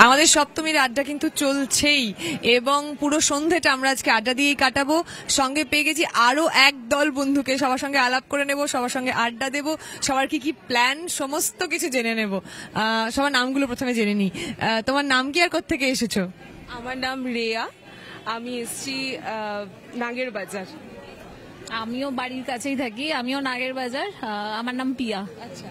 আমাদের সপ্তমীর আড্ডা কিন্তু চলছেই এবং পুরো সন্ধ্যেটা আমরা আজকে আড্ডা দিয়েই কাটাবো। সঙ্গে পেয়ে গেছি আরো এক দল বন্ধুকে, সবার সঙ্গে আলাপ করে নেব, সবার সঙ্গে আড্ডা দেব, সবার কি কি প্ল্যান সমস্ত কিছু জেনে নেব। সবার নামগুলো প্রথমে জেনে নিই। তোমার নাম কি আর কোত্থেকে এসেছো? আমার নাম রেয়া, আমি এসছি নাগের বাজার। আমিও বাড়ির কাছেই থাকি, আমিও নাগের বাজার। আমার নাম পিয়া। আচ্ছা,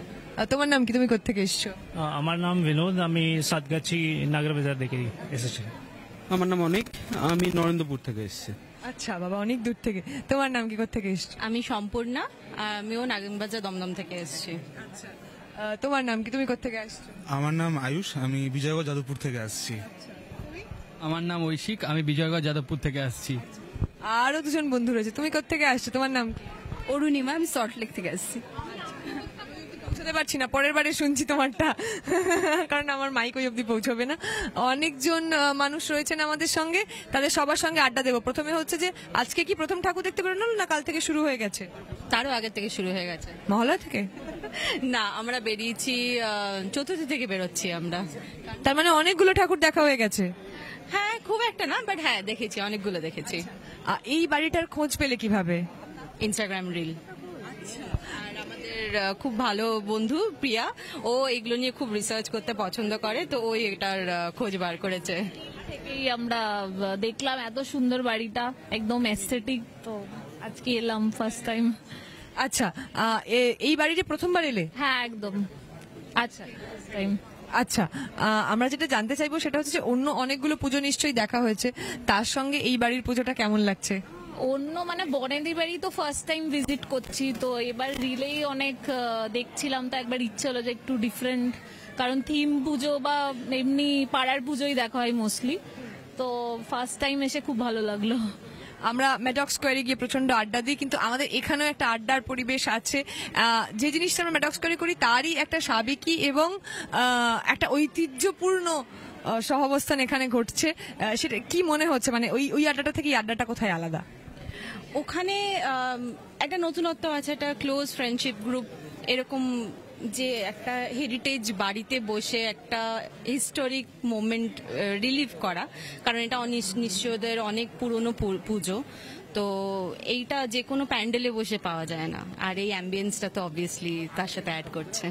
তোমার নাম কি, তুমি কোত্থেকে এসেছো? আমার নাম বিনোদ, আমি সাতগাছি নাগর বাজার থেকে এসেছি। আমার নাম অনিক, আমি নরেন্দ্রপুর থেকে এসেছি। আচ্ছা বাবা, অনেক দূর থেকে। তোমার নাম কি, কোত্থেকে এসেছো? আমি সম্পূর্ণা, আমিও নাগেরবাজার দমদম থেকে এসেছি। তোমার নাম কি, তুমি কোত্থেকে আসছো? আমার নাম আয়ুষ, আমি বিজয়গড় যাদবপুর থেকে আসছি। আমার নাম ঐশিক, আমি বিজয়গড় যাদবপুর থেকে আসছি। আরো দুজন বন্ধু রয়েছে, তুমি কোত্থেকে আসছো? তোমার নাম কি? অরুণিমা, আমি সল্টলেক থেকে আসছি। পৌঁছতে পারছি না, পরের বারে শুনছি তোমারটা, কারণ আমার মাইক ওই অব্দি পৌঁছবে না। অনেকজন মানুষ রয়েছেন আমাদের সঙ্গে, তাদের সবার সঙ্গে আড্ডা দেবো। প্রথমে হচ্ছে যে আজকে কি প্রথম ঠাকুর দেখতে বেরোনো না কাল থেকে শুরু হয়ে গেছে? তারও আগে থেকে শুরু হয়ে গেছে। মহল্লা থেকে? না, আমরা বেরিয়েছি চতুর্থী থেকে বেরোচ্ছি আমরা। তার মানে অনেকগুলো ঠাকুর দেখা হয়ে গেছে। হ্যাঁ, খুব একটা না, বাট হ্যাঁ দেখেছি, অনেকগুলো দেখেছি। এই বাড়িটার খোঁজ পেলে কিভাবে? Instagram reel. আর আমাদের খুব ভালো বন্ধু প্রিয়া, ও এগুলো নিয়ে খুব রিসার্চ করতে পছন্দ করে, তো ওই এটার খোঁজ বার করেছে। থেকেই আমরা দেখলাম এত সুন্দর বাড়িটা, একদম এস্থেটিক, তো আজকে এলাম ফার্স্ট টাইম। আচ্ছা, এই বাড়িতে প্রথমবার এলে? হ্যাঁ একদম। আচ্ছা, ফার্স্ট টাইম। আচ্ছা, আমরা যেটা জানতে চাইবো সেটা হচ্ছে যে অন্য অনেকগুলো পুজো নিশ্চয়ই দেখা হয়েছে, তার সঙ্গে এই বাড়ির পুজোটা কেমন লাগছে? অন্য মানে বনেদি বাড়ি তো ফার্স্ট টাইম ভিজিট করছি, তো এবার রিলেই অনেক দেখছিলাম, তো একবার ইচ্ছে হলো যে একটু ডিফারেন্ট, কারণ থিম পুজো বা এমনি পাড়ার পুজোই দেখা হয় মোস্টলি, তো ফার্স্ট টাইম এসে খুব ভালো লাগলো। আমরা ম্যাডক স্কোয়ারে গিয়ে প্রচন্ড আড্ডা দিই, কিন্তু আমাদের এখানেও একটা আড্ডার পরিবেশ আছে। যে জিনিসটা আমরা ম্যাডক স্কোয়ারে করি তারই একটা সাবেকি এবং একটা ঐতিহ্যপূর্ণ সহাবস্থান এখানে ঘটছে। সেটা কি মনে হচ্ছে, মানে ওই আড্ডাটা থেকে এই আড্ডাটা কোথায় আলাদা? ওখানে একটা নতুনত্ব আছে, একটা ক্লোজ ফ্রেন্ডশিপ গ্রুপ, এরকম যে একটা হেরিটেজ বাড়িতে বসে একটা হিস্টোরিক মোমেন্ট রিলিভ করা, কারণ এটা নিশ্চয়দের অনেক পুরনো পুজো, তো এইটা যে কোনো প্যান্ডেলে বসে পাওয়া যায় না, আর এই অ্যাম্বিয়েন্সটা তো অবভিয়াসলি তার সাথে অ্যাড করছে।